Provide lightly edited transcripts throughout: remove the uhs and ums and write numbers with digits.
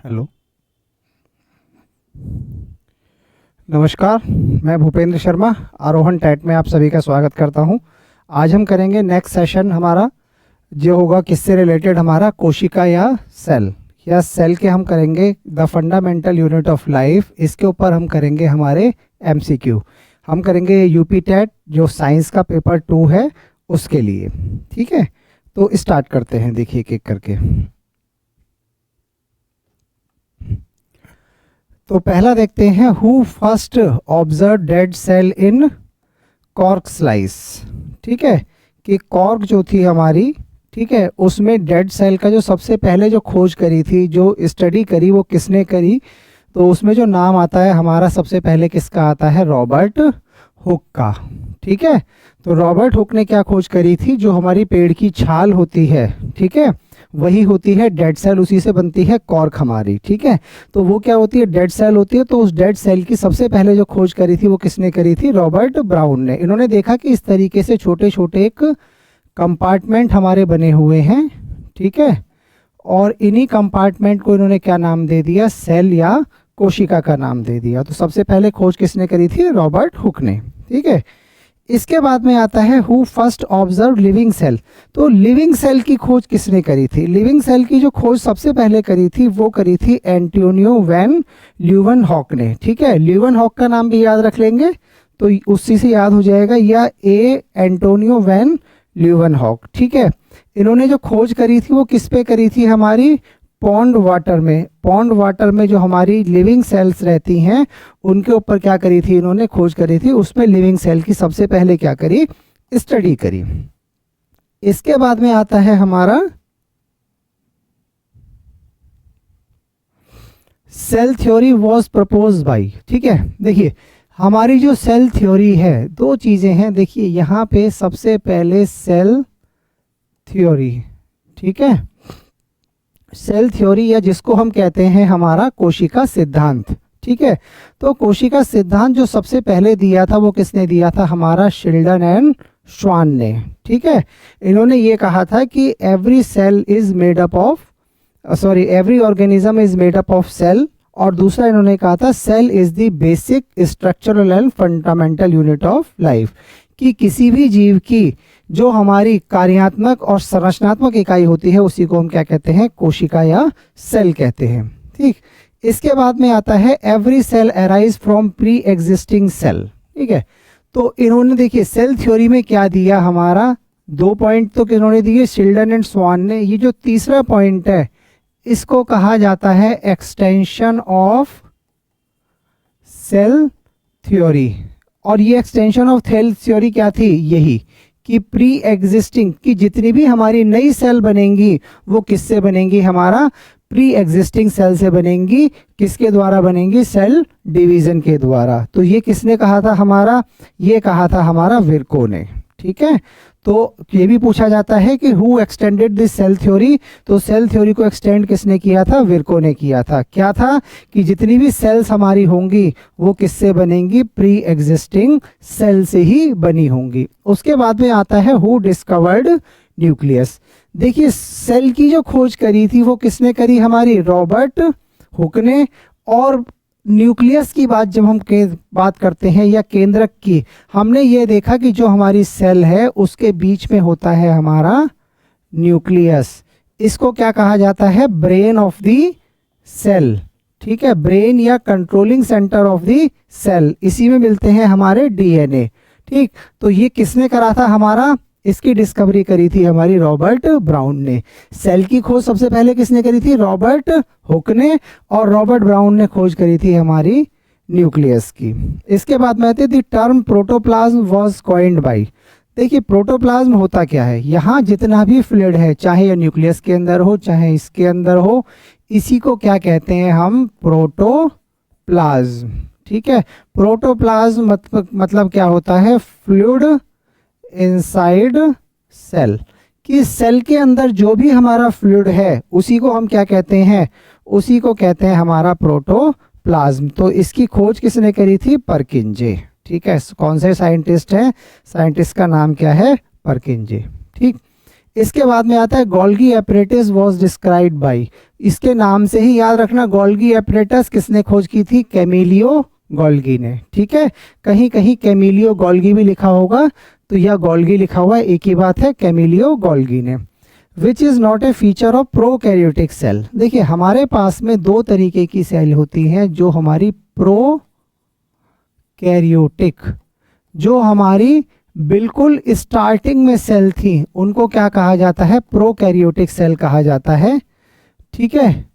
Hello. नमस्कार। मैं भूपेंद्र शर्मा आरोहण टैट में आप सभी का स्वागत करता हूं। आज हम करेंगे नेक्स्ट सेशन हमारा जो होगा किससे रिलेटेड, हमारा कोशिका या सेल के हम करेंगे the fundamental unit of life. इसके ऊपर हम करेंगे हमारे एमसीक्यू। हम करेंगे यूपी टैट जो साइंस का पेपर 2 है उसके लिए। ठीक है, तो स्टार्ट करते हैं। देखिए एक एक करके। तो पहला देखते हैं, who first observe dead cell in cork slice. ठीक है, कि कॉर्क जो थी हमारी, ठीक है, उसमें डेड सेल का जो सबसे पहले जो खोज करी थी, जो स्टडी करी, वो किसने करी? तो उसमें जो नाम आता है हमारा सबसे पहले किसका आता है? रॉबर्ट हुक का। ठीक है, तो रॉबर्ट हुक ने क्या खोज करी थी? जो हमारी पेड़ की छाल होती है, ठीक है, वही होती है डेड सेल, उसी से बनती है कॉर्क हमारी। ठीक है, तो वो क्या होती है? डेड सेल होती है। तो उस डेड सेल की सबसे पहले जो खोज करी थी वो किसने करी थी? रॉबर्ट ब्राउन ने। इन्होंने देखा कि इस तरीके से छोटे छोटे एक कंपार्टमेंट हमारे बने हुए हैं, ठीक है, और इन्हीं कंपार्टमेंट को इन्होंने क्या नाम दे दिया? सेल या कोशिका का नाम दे दिया। तो सबसे पहले खोज किसने करी थी? रॉबर्ट हुक ने। ठीक है, इसके बाद में आता है who first observe living cell. तो लिविंग सेल की खोज किसने करी थी? लिविंग सेल की जो खोज सबसे पहले करी थी वो करी थी एंटोनियो वैन ल्यूवेनहॉक ने। ठीक है, ल्यूवेनहॉक का नाम भी याद रख लेंगे तो उसी से याद हो जाएगा, या एंटोनियो वैन ल्यूवेनहॉक। ठीक है, इन्होंने जो खोज करी थी वो किस पे करी थी? हमारी पॉन्ड वाटर में। पॉन्ड वाटर में जो हमारी लिविंग सेल्स रहती हैं उनके ऊपर क्या करी थी? इन्होंने खोज करी थी। उसमें लिविंग सेल की सबसे पहले क्या करी? स्टडी करी। इसके बाद में आता है हमारा cell theory was proposed by. ठीक है, देखिए हमारी जो सेल थ्योरी है, दो चीजें हैं। देखिए यहाँ पे सबसे पहले सेल थ्योरी, ठीक है, सेल थ्योरी या जिसको हम कहते हैं हमारा कोशिका सिद्धांत। ठीक है, तो कोशिका सिद्धांत जो सबसे पहले दिया था वो किसने दिया था? हमारा शिल्डन एंड श्वान ने। ठीक है, इन्होंने ये कहा था कि every cell is made up of every organism is made up of cell. और दूसरा इन्होंने कहा था cell is the basic structural and fundamental unit of life, कि किसी भी जीव की जो हमारी कार्यात्मक और संरचनात्मक इकाई होती है उसी को हम क्या कहते हैं? कोशिका या सेल कहते हैं। ठीक, इसके बाद में आता है every cell arise from pre existing cell. ठीक है, तो इन्होंने देखिए सेल थ्योरी में क्या दिया? हमारा 2 पॉइंट तो इन्होंने दिए शिल्डन एंड स्वान ने। ये जो तीसरा पॉइंट है इसको कहा जाता है एक्सटेंशन ऑफ सेल थ्योरी। और ये एक्सटेंशन ऑफ सेल थ्योरी क्या थी? यही कि प्री एग्जिस्टिंग की जितनी भी हमारी नई सेल बनेंगी वो किससे बनेंगी? हमारा प्री एग्जिस्टिंग सेल से बनेंगी। किसके द्वारा बनेंगी? सेल डिवीजन के द्वारा। तो ये किसने कहा था? हमारा ये कहा था हमारा विर्को ने। ठीक है, तो ये भी पूछा जाता है कि who extended this cell theory. तो सेल थ्योरी को एक्सटेंड किसने किया था? विर्को ने किया था। क्या था? कि जितनी भी सेल्स हमारी होंगी वो किससे बनेंगी? प्री एग्जिस्टिंग सेल से ही बनी होंगी। उसके बाद में आता है हु डिस्कवर्ड न्यूक्लियस। देखिए सेल की जो खोज करी थी वो किसने करी? हमारी रॉबर्ट हुक ने। और न्यूक्लियस की बात जब हम बात करते हैं या केंद्रक की, हमने ये देखा कि जो हमारी सेल है उसके बीच में होता है हमारा न्यूक्लियस। इसको क्या कहा जाता है? Brain of the cell. ठीक है, ब्रेन या controlling centre of the cell. इसी में मिलते हैं हमारे डीएनए। ठीक, तो ये किसने करा था? हमारा इसकी डिस्कवरी करी थी हमारी रॉबर्ट ब्राउन ने। सेल की खोज सबसे पहले किसने करी थी? रॉबर्ट हुक ने। और रॉबर्ट ब्राउन ने खोज करी थी हमारी न्यूक्लियस की। इसके बाद में आती है term protoplasm was coined bye. देखिए प्रोटोप्लाज्म होता क्या है? यहाँ जितना भी फ्लूइड है, चाहे ये न्यूक्लियस के अंदर हो चाहे इसके अंदर हो, इसी को क्या कहते हैं हम? प्रोटोप्लाज्म। ठीक है, प्रोटोप्लाज्म मतलब क्या होता है? Fluid inside cell. कि सेल के अंदर जो भी हमारा फ्लूइड है उसी को हम क्या कहते हैं? उसी को कहते हैं हमारा प्रोटोप्लाज्म। तो इसकी खोज किसने करी थी? परकिंजे। ठीक है, कौन से साइंटिस्ट हैं? साइंटिस्ट का नाम क्या है? परकिंजे। ठीक, इसके बाद में आता है Golgi apparatus was described by, इसके नाम से ही याद रखना गोल्गी एपरेटस किसने खोज की थी, कैमिलियो गोल्गी ने। ठीक है, कहीं कहीं कैमिलियो गोल्गी भी लिखा होगा, तो यह गोल्गी लिखा हुआ है, एक ही बात है, कैमिलियो गोल्गी ने। Which is not a feature of prokaryotic cell. देखिए हमारे पास में दो तरीके की सेल होती हैं, जो हमारी प्रोकैरियोटिक, जो हमारी बिल्कुल स्टार्टिंग में सेल थी, उनको क्या कहा जाता है, प्रोकैरियोटिक सेल कहा जाता है। ठीक है,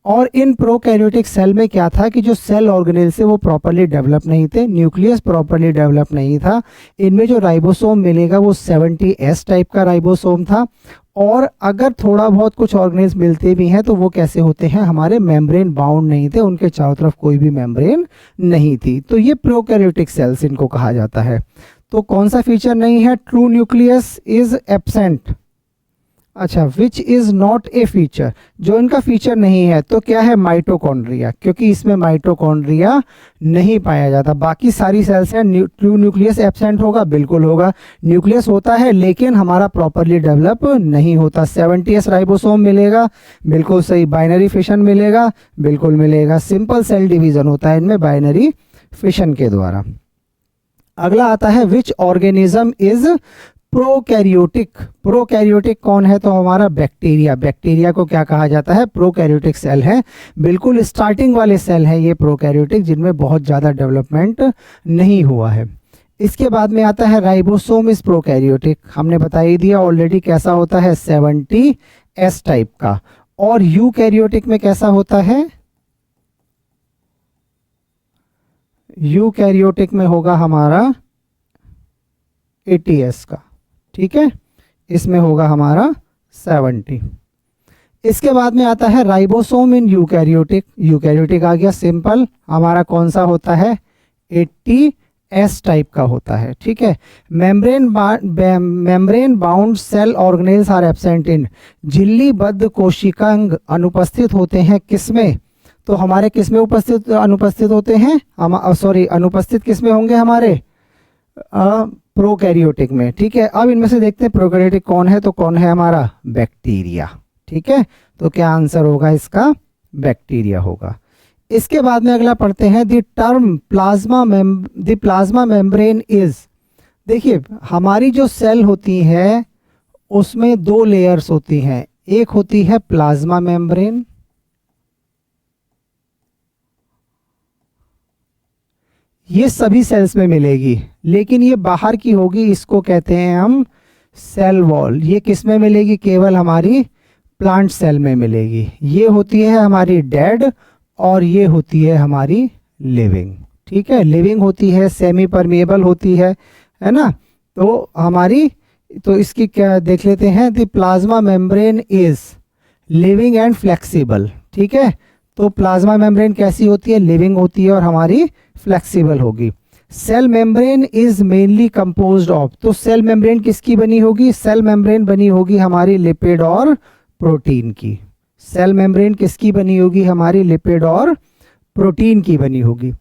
और इन प्रोकैरियोटिक सेल में क्या था कि जो सेल ऑर्गेनेल से वो प्रॉपर्ली डेवलप नहीं थे, न्यूक्लियस प्रॉपर्ली डेवलप नहीं था, इनमें जो राइबोसोम मिलेगा वो 70S टाइप का राइबोसोम था, और अगर थोड़ा बहुत कुछ ऑर्गेनेल्स मिलते भी हैं तो वो कैसे होते हैं, हमारे मेम्ब्रेन बाउंड नहीं थे, उनके चारों तरफ कोई भी मेम्ब्रेन नहीं थी, तो ये प्रोकैरियोटिक सेल्स इनको कहा जाता है। तो कौन सा फीचर नहीं है, ट्रू न्यूक्लियस इज एब्सेंट। अच्छा, which is not a feature, जो इनका फीचर नहीं है तो क्या है, माइटोकॉन्ड्रिया, क्योंकि इसमें माइटोकॉन्ड्रिया नहीं पाया जाता। बाकी सारी सेल्स हैं, ट्रू न्यूक्लियस एब्सेंट होगा, बिल्कुल होगा, न्यूक्लियस होता है लेकिन हमारा प्रॉपरली डेवलप नहीं होता। 70S राइबोसोम मिलेगा, बिल्कुल सही, बाइनरी फिशन मिलेगा, बिल्कुल मिलेगा, सिंपल सेल डिवीजन होता है इनमें बाइनरी फिशन के द्वारा। अगला आता है which organism is prokaryotic. Prokaryotic कौन है, तो हमारा बैक्टीरिया। बैक्टीरिया को क्या कहा जाता है, प्रोकैरियोटिक सेल है, बिल्कुल स्टार्टिंग वाले सेल हैं ये प्रोकैरियोटिक, जिनमें बहुत ज़्यादा डेवलपमेंट नहीं हुआ है। इसके बाद में आता है राइबोसोम इज प्रोकैरियोटिक, हमने बता ही दिया ऑलरेडी कैसा होता है, 70S टाइप का। और यूकैरियोटिक में कैसा होता है, यूकैरियोटिक में होगा हमारा 80S का। ठीक है, इसमें होगा हमारा 70। इसके बाद में आता है राइबोसोम इन यूकैरियोटिक। यूकैरियोटिक आ गया, सिंपल, हमारा कौन सा होता है, 80S टाइप का होता है। ठीक है, membrane bound cell organelles are absent in, झिल्लीबद्ध कोशिकांग अनुपस्थित होते हैं किसमें, तो हमारे किसमें अनुपस्थित होते हैं, अनुपस्थित किसमें होंगे, हमारे प्रोकैरियोटिक में। ठीक है, अब इनमें से देखते हैं प्रोकैरियोटिक कौन है, तो कौन है हमारा, बैक्टीरिया। ठीक है, तो क्या आंसर होगा इसका, बैक्टीरिया होगा। इसके बाद में अगला पढ़ते हैं द प्लाज्मा मेम्ब्रेन इज। देखिए हमारी जो सेल होती है उसमें दो लेयर्स होती हैं, एक होती है प्लाज्मा मेम्ब्रेन, ये सभी सेल्स में मिलेगी, लेकिन ये बाहर की होगी, इसको कहते हैं हम सेल वॉल। ये किस में मिलेगी, केवल हमारी प्लांट सेल में मिलेगी। ये होती है हमारी डेड और ये होती है हमारी लिविंग। ठीक है, लिविंग होती है, सेमी परमिएबल होती है ना। तो हमारी, तो इसकी क्या देख लेते हैं, the plasma membrane is living and flexible. ठीक है, तो प्लाज्मा मेम्ब्रेन कैसी होती है, लिविंग होती है और हमारी फ्लेक्सिबल होगी। Cell membrane is mainly composed of, तो सेल मेम्ब्रेन किसकी बनी होगी, सेल मेम्ब्रेन बनी होगी हमारी लिपिड और प्रोटीन की। सेल मेम्ब्रेन किसकी बनी होगी, हमारी लिपिड और प्रोटीन की बनी होगी।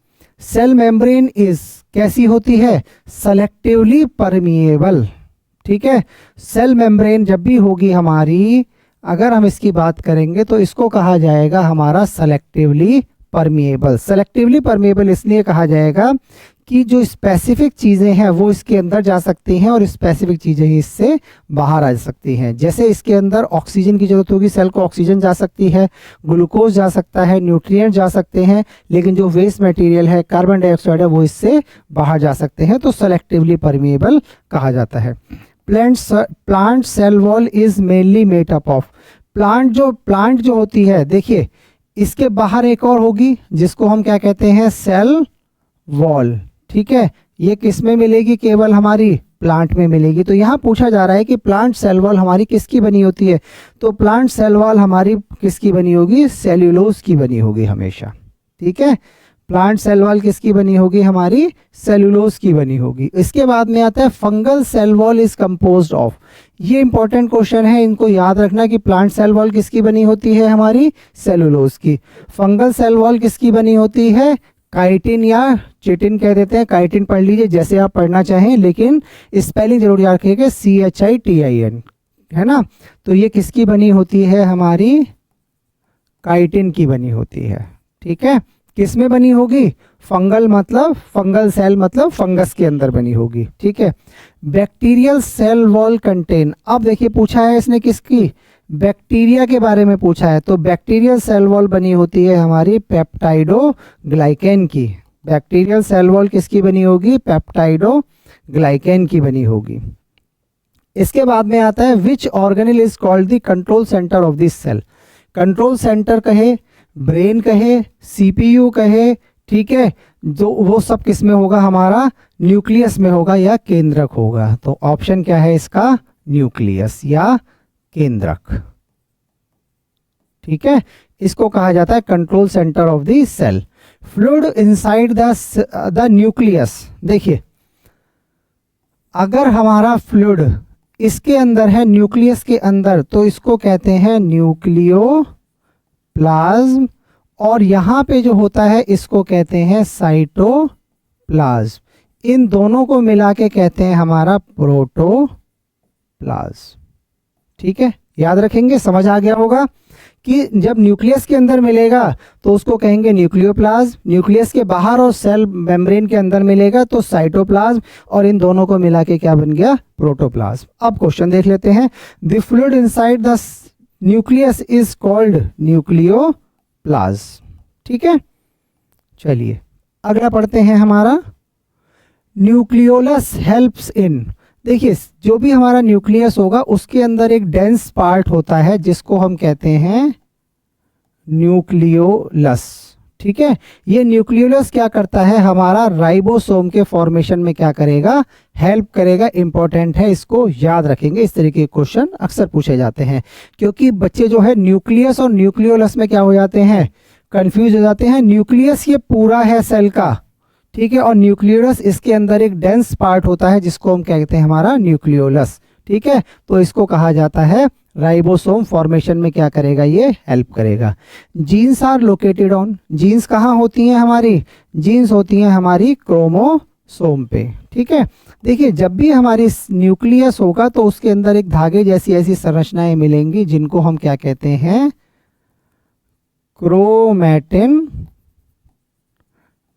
सेल मेम्ब्रेन इज कैसी होती है, सेलेक्टिवली परमिएबल। ठीक है, सेल मेम्ब्रेन जब भी होगी हमारी, अगर हम इसकी बात करेंगे तो इसको कहा जाएगा हमारा सेलेक्टिवली परमिएबल। सेलेक्टिवली परमिएबल इसलिए कहा जाएगा कि जो स्पेसिफिक चीज़ें हैं वो इसके अंदर जा सकती हैं और स्पेसिफिक चीज़ें ही इससे बाहर आ सकती हैं। जैसे इसके अंदर ऑक्सीजन की जरूरत होगी, सेल को ऑक्सीजन जा सकती है, ग्लूकोज जा सकता है, न्यूट्रिएंट जा सकते हैं, लेकिन जो वेस्ट मटेरियल है, कार्बन डाइऑक्साइड है, वो इससे बाहर जा सकते हैं, तो सेलेक्टिवली परमिएबल कहा जाता है। Plant cell wall is mainly made up of, plant जो होती है, देखिए इसके बाहर एक और होगी जिसको हम क्या कहते हैं, सेल वॉल। ठीक है, ये किस में मिलेगी, केवल हमारी प्लांट में मिलेगी। तो यहाँ पूछा जा रहा है कि प्लांट सेल वॉल हमारी किसकी बनी होती है, तो प्लांट सेल वॉल हमारी किसकी बनी होगी, सेल्यूलोज की बनी होगी हमेशा। ठीक है, प्लांट सेल वॉल किसकी बनी होगी, हमारी सेल्यूलोज की बनी होगी। इसके बाद में आता है fungal cell wall is composed of, ये इंपॉर्टेंट क्वेश्चन है, इनको याद रखना कि प्लांट सेल वॉल किसकी बनी होती है, हमारी सेल्यूलोज की। फंगल सेल वॉल किसकी बनी होती है, काइटिन या चिटिन कह देते हैं, काइटिन पढ़ लीजिए जैसे आप पढ़ना चाहें, लेकिन स्पेलिंग जरूर याद रखिएगा, CHITIN। है ना। तो ये किसकी बनी होती है, हमारी काइटिन की बनी होती है। ठीक है, किस में बनी होगी, फंगल मतलब फंगल सेल मतलब फंगस के अंदर बनी होगी। ठीक है, बैक्टीरियल सेल वॉल कंटेन, अब देखिए पूछा है इसने किसकी, बैक्टीरिया के बारे में पूछा है, तो बैक्टीरियल सेल वॉल बनी होती है हमारी पेप्टाइडोग्लाइकेन की। बैक्टीरियल सेल वॉल किसकी बनी होगी, पेप्टाइडोग्लाइकेन की बनी होगी। इसके बाद में आता है which organelle is called the control centre of this cell. Control centre कहे, ब्रेन कहे, सीपीयू कहे, ठीक है, जो वो सब किस में होगा, हमारा न्यूक्लियस में होगा या केंद्रक होगा। तो ऑप्शन क्या है इसका, न्यूक्लियस या केंद्रक। ठीक है, इसको कहा जाता है control centre of the cell. Fluid inside the nucleus, देखिए अगर हमारा फ्लूइड इसके अंदर है, न्यूक्लियस के अंदर, तो इसको कहते हैं न्यूक्लियोप्लाज्म, और यहाँ पे जो होता है इसको कहते हैं साइटोप्लाज्म। इन दोनों को मिला के कहते हैं हमारा प्रोटोप्लाज्म। ठीक है, याद रखेंगे, समझ आ गया होगा कि जब न्यूक्लियस के अंदर मिलेगा तो उसको कहेंगे न्यूक्लियोप्लाज्म, न्यूक्लियस के बाहर और सेल मेम्ब्रेन के अंदर मिलेगा तो साइटोप्लाज्म, और इन दोनों को मिला के क्या बन गया, प्रोटोप्लाज्म। अब क्वेश्चन देख लेते हैं, the fluid inside the nucleus is called nucleoplasm. ठीक है, चलिए अगला पढ़ते हैं हमारा, न्यूक्लियोलस हेल्प्स इन, देखिए जो भी हमारा न्यूक्लियस होगा उसके अंदर एक डेंस पार्ट होता है जिसको हम कहते हैं न्यूक्लियोलस। ठीक है, ये न्यूक्लियोलस क्या करता है, हमारा राइबोसोम के फॉर्मेशन में क्या करेगा, हेल्प करेगा। इंपॉर्टेंट है, इसको याद रखेंगे, इस तरीके के क्वेश्चन अक्सर पूछे जाते हैं, क्योंकि बच्चे जो है न्यूक्लियस और न्यूक्लियोलस में क्या हो जाते हैं, कंफ्यूज हो जाते हैं। न्यूक्लियस ये पूरा है सेल का, ठीक है, और न्यूक्लियोलस इसके अंदर एक डेंस पार्ट होता है जिसको हम कहते हैं हमारा न्यूक्लियोलस। ठीक है, तो इसको कहा जाता है राइबोसोम फॉर्मेशन में क्या करेगा, ये हेल्प करेगा। Genes are located on, genes कहाँ होती हैं हमारी, जीन्स होती हैं हमारी क्रोमोसोम पे। ठीक है, देखिए जब भी हमारी न्यूक्लियस होगा तो उसके अंदर एक धागे जैसी ऐसी संरचनाएं मिलेंगी जिनको हम क्या कहते हैं, क्रोमैटिन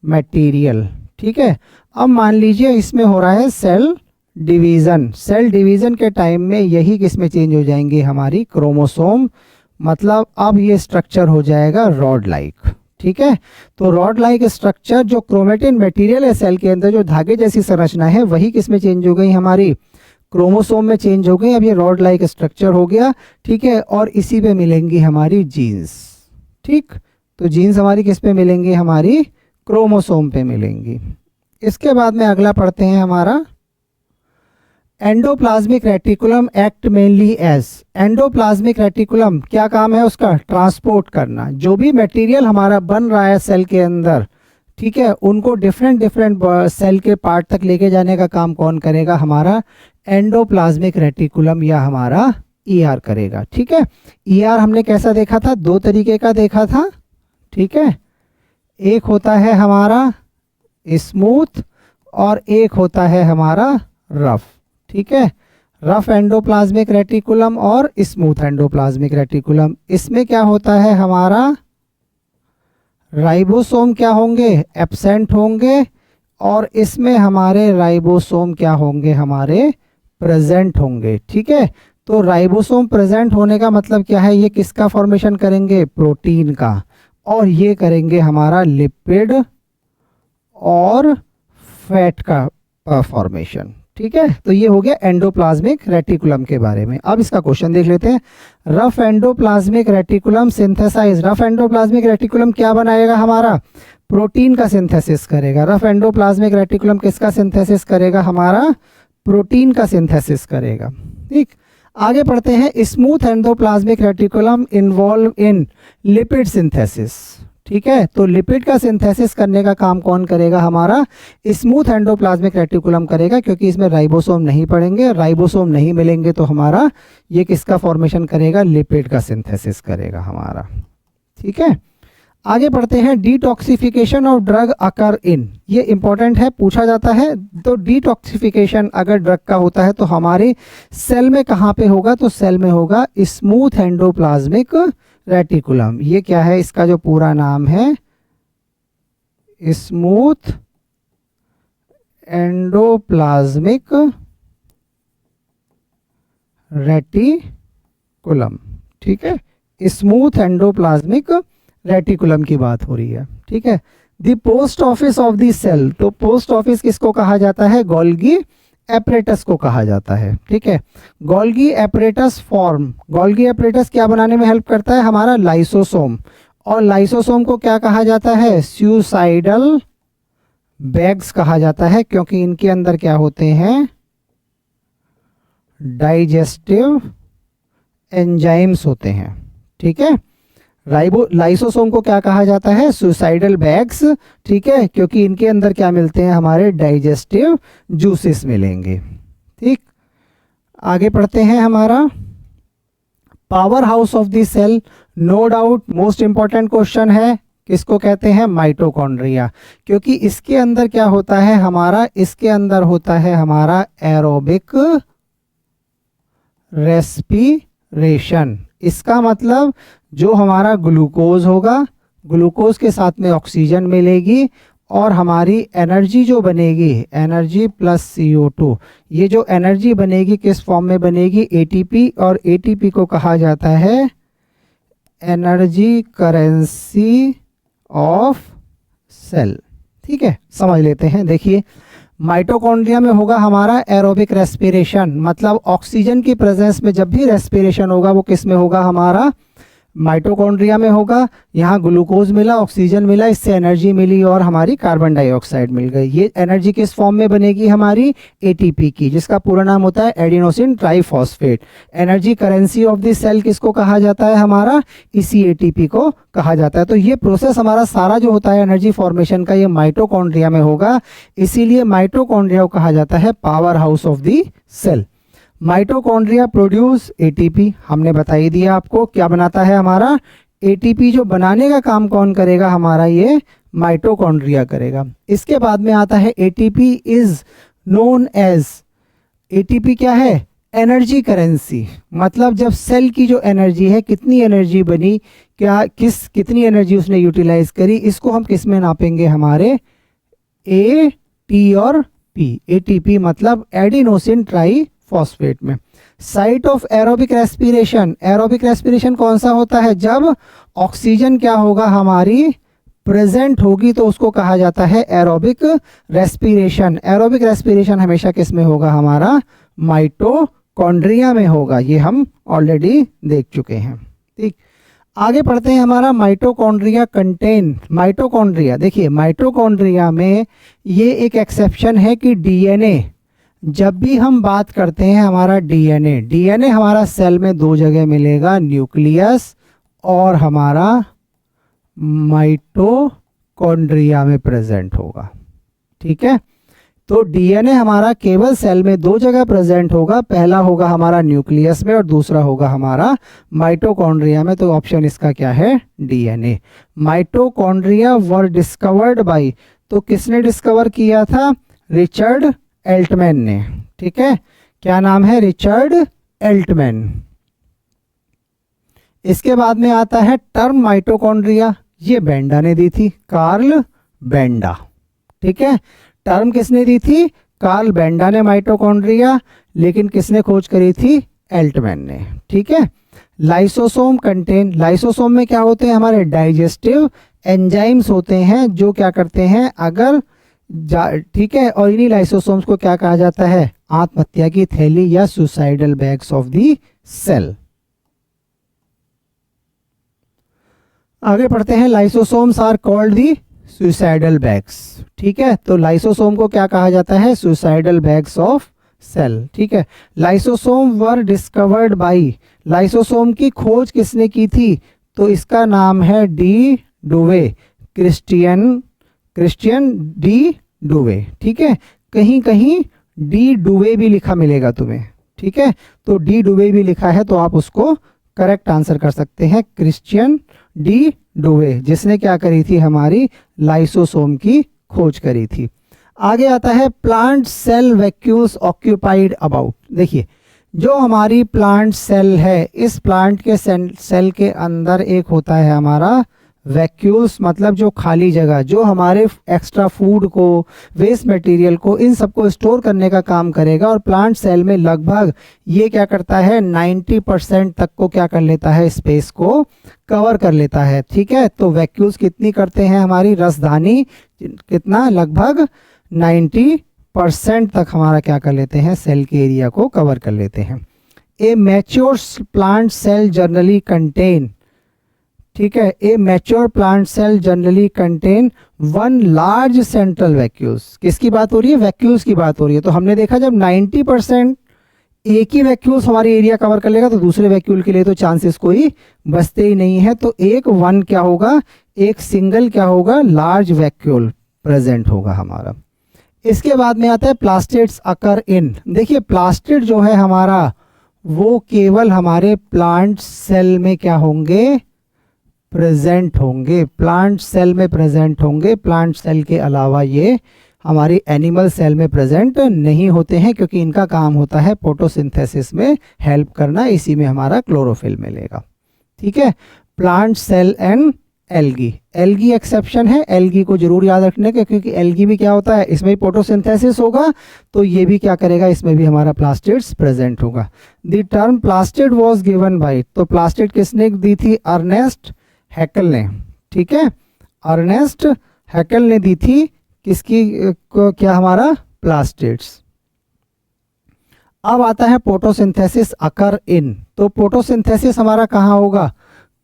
मटेरियल। ठीक है, अब मान लीजिए इसमें हो रहा है सेल डिवीज़न, सेल डिवीज़न के टाइम में यही किस में चेंज हो जाएंगे, हमारी क्रोमोसोम, मतलब अब ये स्ट्रक्चर हो जाएगा रॉड लाइक। ठीक है, तो रॉड लाइक स्ट्रक्चर जो क्रोमैटिन मटेरियल है सेल के अंदर, जो धागे जैसी संरचना है, वही किस में चेंज हो गई, हमारी क्रोमोसोम में चेंज हो गई। अब ये रॉड लाइक स्ट्रक्चर हो गया। ठीक है, और इसी पे मिलेंगी हमारी जीन्स। ठीक, तो जीन्स हमारी किस पे मिलेंगी, हमारी क्रोमोसोम पे मिलेंगी। इसके बाद में अगला पढ़ते हैं हमारा, endoplasmic reticulum act mainly as, endoplasmic reticulum क्या काम है उसका, ट्रांसपोर्ट करना। जो भी मटेरियल हमारा बन रहा है सेल के अंदर, ठीक है, उनको डिफरेंट डिफरेंट सेल के पार्ट तक लेके जाने का काम कौन करेगा, हमारा एंडोप्लाज्मिक रेटिकुलम या हमारा ईआर करेगा। ठीक है, ईआर हमने कैसा देखा था, दो तरीके का देखा था। ठीक है, एक होता है हमारा स्मूथ और एक होता है हमारा रफ। ठीक है, रफ एंडोप्लाज्मिक रेटिकुलम और स्मूथ एंडोप्लाज्मिक रेटिकुलम। इसमें क्या होता है, हमारा राइबोसोम क्या होंगे, एब्सेंट होंगे, और इसमें हमारे राइबोसोम क्या होंगे, हमारे प्रेजेंट होंगे। ठीक है, तो राइबोसोम प्रेजेंट होने का मतलब क्या है, ये किसका फॉर्मेशन करेंगे, प्रोटीन का, और ये करेंगे हमारा लिपिड और फैट का फॉर्मेशन। ठीक है, तो ये हो गया एंडोप्लाज्मिक रेटिकुलम के बारे में। अब इसका क्वेश्चन देख लेते हैं, rough endoplasmic reticulum synthesize, rough endoplasmic reticulum क्या बनाएगा, हमारा प्रोटीन का सिंथेसिस करेगा। रफ एंडोप्लाज्मिक रेटिकुलम किसका सिंथेसिस करेगा, हमारा प्रोटीन का सिंथेसिस करेगा। ठीक, आगे पढ़ते हैं, smooth endoplasmic reticulum involve in lipid synthesis. ठीक है, तो लिपिड का सिंथेसिस करने का काम कौन करेगा, हमारा स्मूथ एंडोप्लाज्मिक रेटिकुलम करेगा, क्योंकि इसमें राइबोसोम नहीं पड़ेंगे, राइबोसोम नहीं मिलेंगे, तो हमारा ये किसका फॉर्मेशन करेगा, लिपिड का सिंथेसिस करेगा हमारा। ठीक है, आगे पढ़ते हैं, डिटॉक्सिफिकेशन ऑफ ड्रग अकर इन, ये इंपॉर्टेंट है, पूछा जाता है। तो डिटॉक्सिफिकेशन अगर ड्रग का होता है तो हमारे सेल में कहाँ पे होगा, तो सेल में होगा स्मूथ एंडोप्लाज्मिक रेटिकुलम। ये क्या है, इसका जो पूरा नाम है स्मूथ एंडोप्लाज्मिक रेटिकुलम, ठीक है, स्मूथ एंडोप्लाज्मिक रेटिकुलम की बात हो रही है, ठीक है। The post office of the cell, तो पोस्ट ऑफिस किसको कहा जाता है, गोल्गी एपरेटस को कहा जाता है, ठीक है। Golgi apparatus form, Golgi apparatus क्या बनाने में हेल्प करता है, हमारा लाइसोसोम, और लाइसोसोम को क्या कहा जाता है, सुसाइडल बैग्स कहा जाता है, क्योंकि इनके अंदर क्या होते हैं, डाइजेस्टिव एंजाइम्स होते हैं, ठीक है। लाइसोसोम को क्या कहा जाता है, सुसाइडल बैग्स, ठीक है, क्योंकि इनके अंदर क्या मिलते हैं, हमारे डाइजेस्टिव जूसेस मिलेंगे, ठीक। आगे पढ़ते हैं, हमारा power house of the cell, no doubt most important question है, किसको कहते हैं, माइटोकॉन्ड्रिया, क्योंकि इसके अंदर क्या होता है हमारा, इसके अंदर होता है हमारा एरोबिक रेस्पिरेशन। इसका मतलब जो हमारा ग्लूकोज होगा, ग्लूकोज के साथ में ऑक्सीजन मिलेगी और हमारी एनर्जी जो बनेगी, एनर्जी प्लस CO2, ये जो एनर्जी बनेगी किस फॉर्म में बनेगी, ATP, और ATP को कहा जाता है एनर्जी करेंसी ऑफ सेल, ठीक है, समझ लेते हैं। देखिए माइटोकॉन्ड्रिया में होगा हमारा एरोबिक रेस्पिरेशन, मतलब ऑक्सीजन की प्रेजेंस में जब भी रेस्पिरेशन होगा वो किस में होगा, हमारा माइटोकॉन्ड्रिया में होगा। यहाँ ग्लूकोज मिला, ऑक्सीजन मिला, इससे एनर्जी मिली और हमारी कार्बन डाइऑक्साइड मिल गई। ये एनर्जी किस फॉर्म में बनेगी, हमारी ATP की, जिसका पूरा नाम होता है adenosine triphosphate. Energy currency of the cell किसको कहा जाता है, हमारा इसी ATP को कहा जाता है। तो ये प्रोसेस हमारा सारा जो होता है एनर्जी फॉर्मेशन का, ये माइटोकॉन्ड्रिया में होगा, इसीलिए माइटोकॉन्ड्रिया को कहा जाता है power house of the cell. Mitochondria produce ATP, हमने बता ही दिया आपको, क्या बनाता है हमारा ATP, जो बनाने का काम कौन करेगा, हमारा ये माइटोकॉन्ड्रिया करेगा। इसके बाद में आता है ATP is known as, ATP क्या है, एनर्जी करेंसी, मतलब जब सेल की जो एनर्जी है, कितनी एनर्जी बनी, कितनी एनर्जी उसने यूटिलाइज करी, इसको हम किस में नापेंगे, हमारे A, T और P। ATP मतलब एडिनोसिन ट्राई फॉस्फेट में। Site of aerobic respiration, aerobic respiration कौन सा होता है, जब ऑक्सीजन क्या होगा, हमारी प्रेजेंट होगी, तो उसको कहा जाता है एरोबिक रेस्पिरेशन। एरोबिक रेस्पिरेशन हमेशा किस में होगा, हमारा माइटोकॉन्ड्रिया में होगा, ये हम ऑलरेडी देख चुके हैं, ठीक। आगे पढ़ते हैं, हमारा माइटोकॉन्ड्रिया कंटेन, माइटोकॉन्ड्रिया, देखिए माइटोकॉन्ड्रिया में ये एक एक्सेप्शन है कि DNA, जब भी हम बात करते हैं हमारा DNA हमारा सेल में दो जगह मिलेगा, न्यूक्लियस और हमारा माइटोकॉन्ड्रिया में प्रेजेंट होगा, ठीक है। तो DNA हमारा केवल सेल में दो जगह प्रेजेंट होगा, पहला होगा हमारा न्यूक्लियस में और दूसरा होगा हमारा माइटोकॉन्ड्रिया में। तो ऑप्शन इसका क्या है, DNA। Mitochondria were discovered by, तो किसने डिस्कवर किया था, रिचर्ड एल्टमैन ने, ठीक है, क्या नाम है, रिचर्ड एल्टमैन। इसके बाद में आता है टर्म माइटोकॉन्ड्रिया, ये बेंडा ने दी थी, कार्ल बेंडा, ठीक है। टर्म किसने दी थी, कार्ल बेंडा ने माइटोकॉन्ड्रिया, लेकिन किसने खोज करी थी, एल्टमैन ने, ठीक है। लाइसोसोम कंटेन, लाइसोसोम में क्या होते हैं, हमारे डाइजेस्टिव एंजाइम्स होते हैं, जो क्या करते हैं, अगर ठीक है, और इन्हीं लाइसोसोम्स को क्या कहा जाता है, आत्महत्या की थैली या suicidal bags of the cell. आगे पढ़ते हैं, lysosomes are called the suicidal bags, ठीक है। तो लाइसोसोम को क्या कहा जाता है, सुसाइडल बैग्स ऑफ सेल, ठीक है। Lysosome were discovered by, lysosome की खोज किसने की थी, तो इसका नाम है डी डुवे, क्रिश्चियन डी डुवे, ठीक है। कहीं कहीं डी डुवे भी लिखा मिलेगा तुम्हें, ठीक है। तो डी डुवे भी लिखा है तो आप उसको करेक्ट आंसर कर सकते हैं क्रिश्चियन डी डुवे, जिसने क्या करी थी, हमारी लाइसोसोम की खोज करी थी। आगे आता है plant cell vacuoles occupied about. देखिए जो हमारी प्लांट सेल है, इस प्लांट के सेल के अंदर एक होता है हमारा वैक्यूल्स, मतलब जो खाली जगह, जो हमारे एक्स्ट्रा फूड को, वेस्ट मटेरियल को, इन सबको स्टोर करने का काम करेगा। और प्लांट सेल में लगभग ये क्या करता है, 90% तक को क्या कर लेता है, स्पेस को कवर कर लेता है। ठीक है, तो वैक्यूल्स कितनी करते हैं, हमारी रसधानी कितना, लगभग 90% तक हमारा क्या कर लेते हैं, सेल के एरिया को कवर कर लेते हैं। A mature plant cell generally contain, ठीक है, a mature plant cell generally contain one large central vacuoles. किसकी बात हो रही है, वैक्यूल्स की बात हो रही है। तो हमने देखा जब 90% एक ही वैक्यूल्स हमारी एरिया कवर कर लेगा तो दूसरे वैक्यूल के लिए तो चांसेस कोई बचते ही नहीं है। तो एक वन क्या होगा, एक सिंगल क्या होगा, लार्ज वैक्यूल प्रेजेंट होगा हमारा। इसके बाद में आता है प्लास्टिड्स अकर इन। देखिए प्लास्टिड जो है हमारा, वो केवल हमारे प्लांट सेल में क्या होंगे, प्रेजेंट होंगे, प्लांट सेल में प्रेजेंट होंगे। प्लांट सेल के अलावा ये हमारी एनिमल सेल में प्रेजेंट नहीं होते हैं, क्योंकि इनका काम होता है फोटोसिंथेसिस में हेल्प करना, इसी में हमारा क्लोरोफिल मिलेगा। ठीक है, plant cell and algae, algae exception है, एल्गी को जरूर याद रखने के, क्योंकि एल्गी भी क्या होता है, इसमें भी फोटोसिंथेसिस होगा, तो ये भी क्या करेगा, इसमें भी हमारा प्लास्टिड्स प्रेजेंट होगा। The term plastid was given by, तो प्लास्टिड किसने दी थी, अर्नेस्ट हैकल ने। ठीक है, अर्नेस्ट हैकल ने दी थी किसकी को, क्या हमारा, प्लास्टिड्स। अब आता है फोटोसिंथेसिस अकर इन, तो फोटोसिंथेसिस हमारा कहाँ होगा,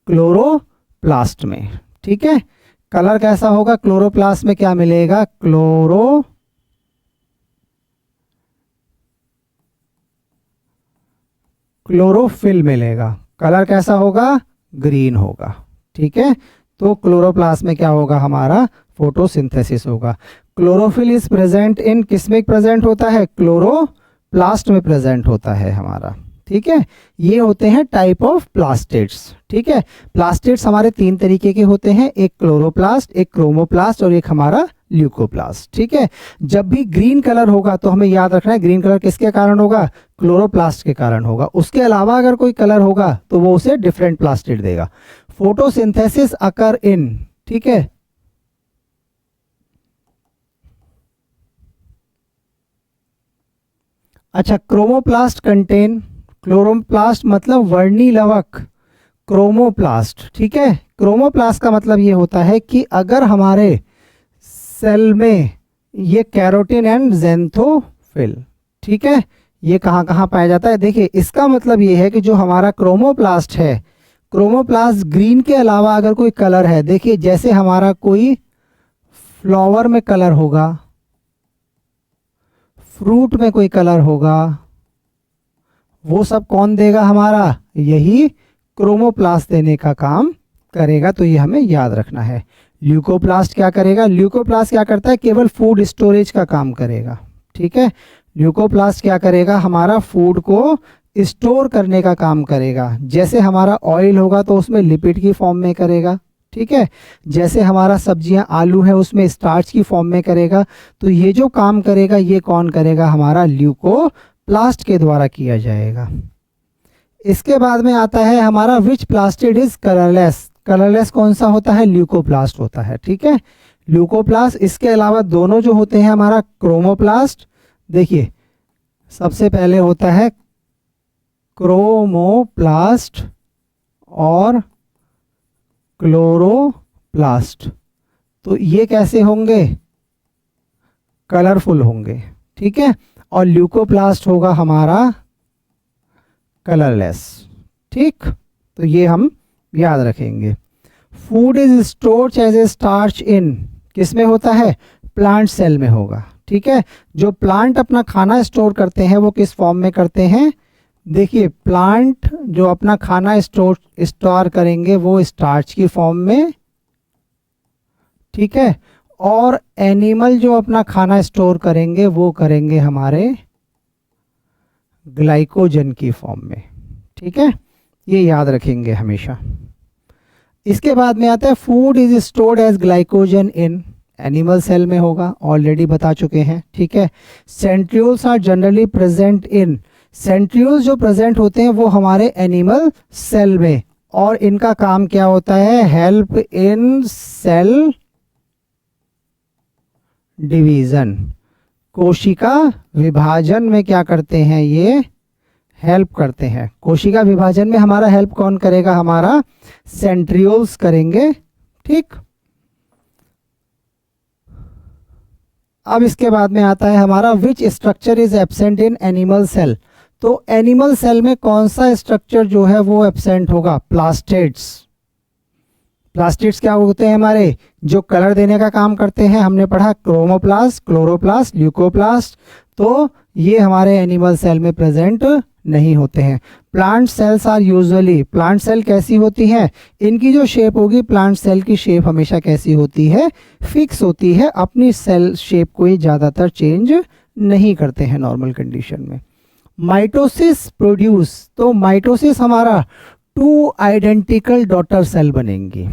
क्लोरोप्लास्ट में। ठीक है, कलर कैसा होगा, क्लोरोप्लास्ट में क्या मिलेगा, क्लोरोफिल मिलेगा। कलर कैसा होगा, ग्रीन होगा। ठीक है, तो क्लोरोप्लास्ट में क्या होगा, हमारा फोटोसिंथेसिस होगा। क्लोरोफिल इज प्रेजेंट इन, किसमें प्रेजेंट होता है, क्लोरोप्लास्ट में प्रेजेंट होता है हमारा। ठीक है, ये होते हैं टाइप ऑफ प्लास्टिड्स। ठीक है, प्लास्टिड्स हमारे 3 तरीके के होते हैं, एक क्लोरोप्लास्ट, एक क्रोमोप्लास्ट और एक हमारा ल्यूकोप्लास्ट। ठीक है, जब भी ग्रीन कलर होगा तो हमें याद रखना है ग्रीन कलर किसके कारण होगा, क्लोरोप्लास्ट के कारण होगा। उसके अलावा अगर कोई कलर होगा तो वो उसे डिफरेंट प्लास्टिड देगा। फोटोसिंथेसिस अकर इन, ठीक है, अच्छा, क्रोमोप्लास्ट कंटेन, क्लोरोप्लास्ट मतलब वर्णी लवक, क्रोमोप्लास्ट। ठीक है, क्रोमोप्लास्ट का मतलब ये होता है कि अगर हमारे सेल में ये कैरोटीन एंड ज़ेंथोफिल, ठीक है, ये कहाँ कहाँ पाया जाता है। देखिए इसका मतलब ये है कि जो हमारा क्रोमोप्लास्ट है, क्रोमोप्लास्ट ग्रीन के अलावा अगर कोई कलर है, देखिए जैसे हमारा कोई फ्लावर में कलर होगा, फ्रूट में कोई कलर होगा, वो सब कौन देगा, हमारा यही क्रोमोप्लास्ट देने का काम करेगा। तो ये हमें याद रखना है। ल्यूकोप्लास्ट क्या करेगा, ल्यूकोप्लास्ट क्या करता है, केवल फूड स्टोरेज का काम करेगा। ठीक है, ल्यूकोप्लास्ट क्या करेगा, हमारा फूड को स्टोर करने का काम करेगा। जैसे हमारा ऑयल होगा तो उसमें लिपिड की फॉर्म में करेगा। ठीक है, जैसे हमारा सब्जियां आलू है उसमें स्टार्च की फॉर्म में करेगा। तो ये जो काम करेगा ये कौन करेगा, हमारा ल्यूकोप्लास्ट के द्वारा किया जाएगा। इसके बाद में आता है हमारा विच प्लास्टिड इज कलरलेस। कलरलेस कौन सा होता है, ल्यूकोप्लास्ट होता है। ठीक है, ल्यूकोप्लास्ट। इसके अलावा दोनों जो होते हैं हमारा क्रोमोप्लास्ट, देखिए सबसे पहले होता है क्रोमोप्लास्ट और क्लोरोप्लास्ट। तो ये कैसे होंगे, कलरफुल होंगे। ठीक है, और ल्यूकोप्लास्ट होगा हमारा कलरलेस। ठीक, तो ये हम याद रखेंगे। Food is stored as a starch in, किसमें होता है, प्लांट सेल में होगा। ठीक है, जो प्लांट अपना खाना स्टोर करते हैं वो किस फॉर्म में करते हैं, देखिए प्लांट जो अपना खाना स्टोर करेंगे वो स्टार्च की फॉर्म में। ठीक है, और एनिमल जो अपना खाना स्टोर करेंगे वो करेंगे हमारे ग्लाइकोजन की फॉर्म में। ठीक है, ये याद रखेंगे हमेशा। इसके बाद में आता है food is stored as glycogen in, animal cell में होगा, ऑलरेडी बता चुके हैं, ठीक है। Centrioles are generally present in, centrioles जो प्रेजेंट होते हैं वो हमारे एनिमल सेल में, और इनका काम क्या होता है, हेल्प इन सेल डिवीजन, कोशिका विभाजन में क्या करते हैं, ये हेल्प करते हैं। कोशिका विभाजन में हमारा हेल्प कौन करेगा, हमारा सेंट्रियोल्स करेंगे, ठीक। अब इसके बाद में आता है हमारा which structure is absent in animal cell, तो एनिमल सेल में कौन सा स्ट्रक्चर जो है वो एब्सेंट होगा, प्लास्टिड्स। प्लास्टिड्स क्या होते हैं, हमारे जो कलर देने का काम करते हैं, हमने पढ़ा क्रोमोप्लास्ट, क्लोरोप्लास्ट, ल्यूकोप्लास्ट, तो ये हमारे एनिमल सेल में प्रेजेंट नहीं होते हैं। Plant cells are usually, plant cell कैसी होती है, इनकी जो शेप होगी, प्लांट सेल की शेप हमेशा कैसी होती है, फिक्स होती है, अपनी सेल शेप को ही ज़्यादातर चेंज नहीं करते हैं नॉर्मल कंडीशन में। माइटोसिस प्रोड्यूस, तो माइटोसिस हमारा 2 आइडेंटिकल डॉटर सेल बनेंगी।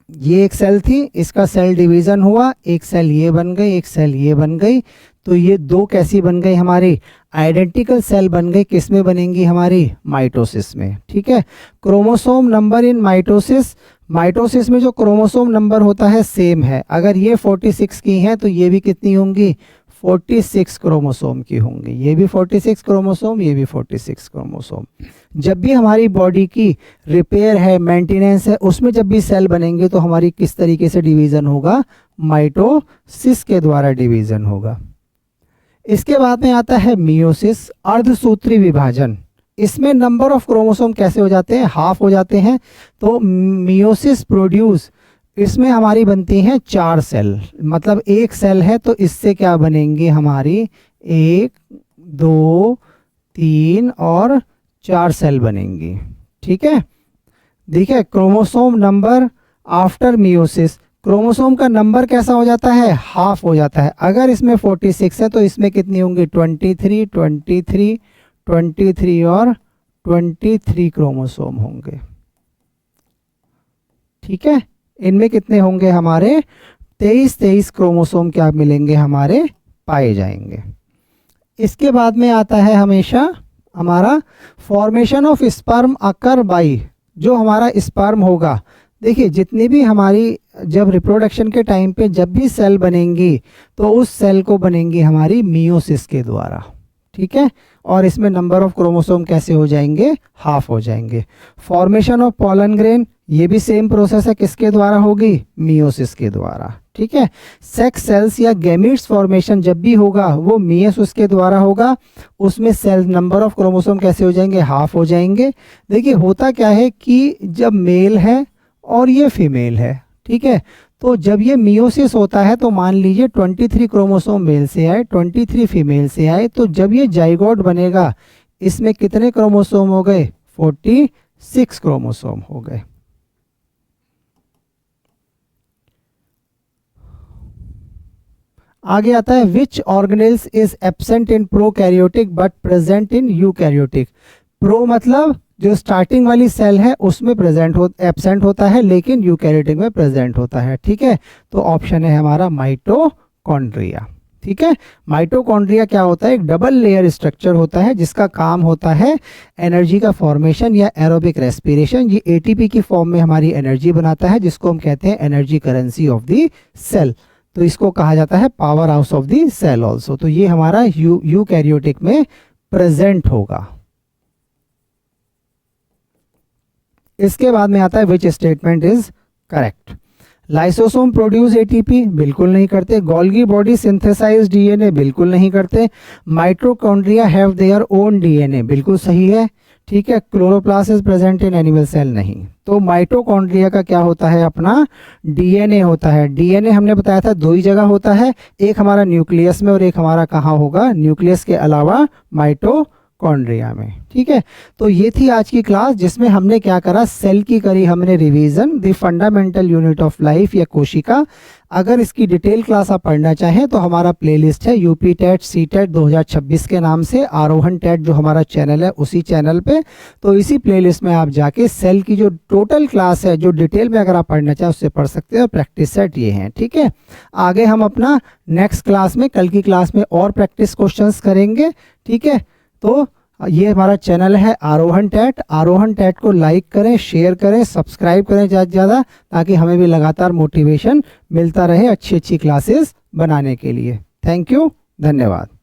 ये एक सेल थी, इसका सेल डिवीजन हुआ, एक सेल ये बन गई, एक सेल ये बन गई, तो ये 2 कैसी बन गई, हमारी आइडेंटिकल सेल बन गई, किस में बनेंगी, हमारी माइटोसिस में, ठीक है। Chromosome number in mitosis, mitosis में जो क्रोमोसोम नंबर होता है सेम है, अगर ये 46 की हैं तो ये भी कितनी होंगी, 46 क्रोमोसोम की होंगी, ये भी 46 क्रोमोसोम, ये भी 46 क्रोमोसोम। जब भी हमारी बॉडी की रिपेयर है, मेंटेनेंस है, उसमें जब भी सेल बनेंगे तो हमारी किस तरीके से डिवीजन होगा, माइटोसिस के द्वारा डिवीजन होगा। इसके बाद में आता है मियोसिस, अर्धसूत्री विभाजन, इसमें नंबर ऑफ क्रोमोसोम कैसे हो जाते हैं, हाफ हो जाते हैं। तो मियोसिस प्रोड्यूस, इसमें हमारी बनती हैं 4 सेल, मतलब एक सेल है तो इससे क्या बनेंगी, हमारी 1, 2, 3 और 4 सेल बनेंगी, ठीक है। देखिए chromosome number after meiosis, chromosome का नंबर कैसा हो जाता है, हाफ हो जाता है। अगर इसमें 46 है तो इसमें कितनी होंगी, 23, 23, 23 और 23 क्रोमोसोम होंगे, ठीक है। इनमें कितने होंगे, हमारे 23 क्रोमोसोम क्या मिलेंगे, हमारे पाए जाएंगे। इसके बाद में आता है हमेशा हमारा formation of sperm occur by, जो हमारा स्पर्म होगा, देखिए जितनी भी हमारी जब रिप्रोडक्शन के टाइम पे जब भी सेल बनेंगी तो उस सेल को बनेंगी हमारी मियोसिस के द्वारा, ठीक है। और इसमें नंबर ऑफ क्रोमोसोम कैसे हो जाएंगे, हाफ हो जाएंगे। फॉर्मेशन ऑफ पॉलन ग्रेन, ये भी सेम प्रोसेस है, किसके द्वारा होगी, मियोसिस के द्वारा, ठीक है। सेक्स सेल्स या गैमीट्स फॉर्मेशन जब भी होगा वो मियोसिस के द्वारा होगा, उसमें सेल नंबर ऑफ क्रोमोसोम कैसे हो जाएंगे, हाफ हो जाएंगे। देखिए होता क्या है कि जब मेल है और ये फीमेल है, ठीक है, तो जब ये मियोसिस होता है तो मान लीजिए 23 क्रोमोसोम मेल से आए, 23 फीमेल से आए, तो जब ये जाइगोट बनेगा इसमें कितने क्रोमोसोम हो गए, 46 क्रोमोसोम हो गए। आगे आता है which organelles is absent in prokaryotic but present in eukaryotic. Pro मतलब जो स्टार्टिंग वाली सेल है उसमें एब्सेंट होता है, लेकिन यूकैरियोटिक में प्रेजेंट होता है, ठीक है। तो ऑप्शन है हमारा माइटोकॉन्ड्रिया, ठीक है। माइटोकॉन्ड्रिया क्या होता है, एक डबल लेयर स्ट्रक्चर होता है जिसका काम होता है एनर्जी का फॉर्मेशन या एरोबिक रेस्पिरेशन। ये एटीपी की फॉर्म में हमारी एनर्जी बनाता है, जिसको हम कहते हैं energy currency of the cell. तो इसको कहा जाता है power house of the cell also. तो ये हमारा यूकैरियोटिक में प्रेजेंट होगा। इसके बाद में आता है which statement is correct. Lysosome produce ATP, बिल्कुल नहीं करते। गोल्गी बॉडी सिंथेसाइज डीएनए, बिल्कुल नहीं करते। Mitochondria have their own DNA, बिल्कुल सही है, ठीक है। Chloroplast is present in animal cell, नहीं। तो माइटोकॉन्ड्रिया का क्या होता है, अपना डीएनए होता है। डीएनए हमने बताया था 2 ही जगह होता है, एक हमारा न्यूक्लियस में और एक हमारा कहाँ होगा, न्यूक्लियस के अलावा माइटोकॉन्ड्रिया माइटोकॉन्ड्रिया में। ठीक है, तो ये थी आज की क्लास जिसमें हमने क्या करा, सेल की करी हमने revision, the fundamental unit of life या कोशिका। अगर इसकी डिटेल क्लास आप पढ़ना चाहें तो हमारा प्लेलिस्ट है यूपी टेट सी टेट 2026 के नाम से, आरोहण टेट जो हमारा चैनल है उसी चैनल पे। तो इसी प्लेलिस्ट में आप जाके सेल की जो टोटल क्लास है, जो डिटेल में अगर आप पढ़ना चाहें उससे पढ़ सकते हो। प्रैक्टिस सेट ये हैं। ठीक है, आगे हम अपना नेक्स्ट क्लास में, कल की क्लास में और प्रैक्टिस क्वेश्चंस करेंगे। ठीक है, तो ये हमारा चैनल है आरोहण टेट। आरोहण टेट को लाइक करें, शेयर करें, सब्सक्राइब करें ज़्यादा से ज़्यादा, ताकि हमें भी लगातार मोटिवेशन मिलता रहे अच्छी अच्छी क्लासेस बनाने के लिए। थैंक यू, धन्यवाद।